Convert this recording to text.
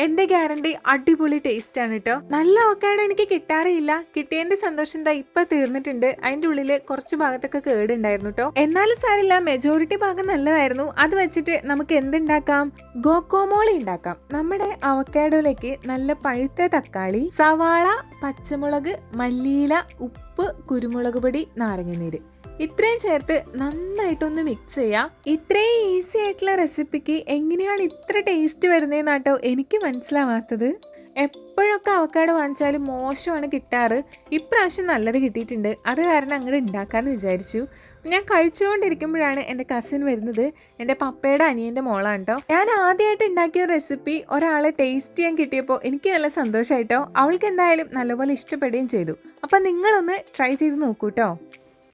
എന്റെ ഗ്യാരണ്ടി അടിപൊളി ടേസ്റ്റ് ആണ് കേട്ടോ. നല്ല അവക്കാഡോ എനിക്ക് കിട്ടാറില്ല. കിട്ടിയതിന്റെ സന്തോഷം എന്താ ഇപ്പൊ തീർന്നിട്ടുണ്ട്. അതിന്റെ ഉള്ളില് കുറച്ച് ഭാഗത്തൊക്കെ കേടുണ്ടായിരുന്നു കേട്ടോ. എന്നാലും സാരില്ല, മെജോറിറ്റി ഭാഗം നല്ലതായിരുന്നു. അത് വെച്ചിട്ട് നമുക്ക് എന്തുണ്ടാക്കാം? ഗോക്കോമോളി ഉണ്ടാക്കാം. നമ്മുടെ അവക്കാഡോയിലേക്ക് നല്ല പഴുത്ത തക്കാളി, സവാള, പച്ചമുളക്, മല്ലിയില, ഉപ്പ്, കുരുമുളക് പൊടി, നാരങ്ങനീര് ഇത്രയും ചേർത്ത് നന്നായിട്ടൊന്ന് മിക്സ് ചെയ്യാം. ഇത്രയും ഈസി ആയിട്ടുള്ള റെസിപ്പിക്ക് എങ്ങനെയാണ് ഇത്ര ടേസ്റ്റ് വരുന്നതെന്നാട്ടോ എനിക്ക് മനസ്സിലാവാത്തത്. എപ്പോഴൊക്കെ അവക്കാഡോ വാങ്ങിച്ചാലും മോശമാണ് കിട്ടാറ്. ഇപ്രാവശ്യം നല്ലത് കിട്ടിയിട്ടുണ്ട്. അത് കാരണം അങ്ങോട്ട് ഉണ്ടാക്കാമെന്ന് വിചാരിച്ചു. ഞാൻ കഴിച്ചുകൊണ്ടിരിക്കുമ്പോഴാണ് എൻ്റെ കസിൻ വരുന്നത്. എൻ്റെ പപ്പയുടെ അനിയൻ്റെ മോളാണ് കേട്ടോ. ഞാൻ ആദ്യമായിട്ട് ഉണ്ടാക്കിയ റെസിപ്പി ഒരാളെ ടേസ്റ്റ് ചെയ്യാൻ കിട്ടിയപ്പോൾ എനിക്ക് നല്ല സന്തോഷമായിട്ടോ. അവൾക്ക് എന്തായാലും നല്ലപോലെ ഇഷ്ടപ്പെടുകയും ചെയ്തു. അപ്പം നിങ്ങളൊന്ന് ട്രൈ ചെയ്ത് നോക്കൂ കേട്ടോ.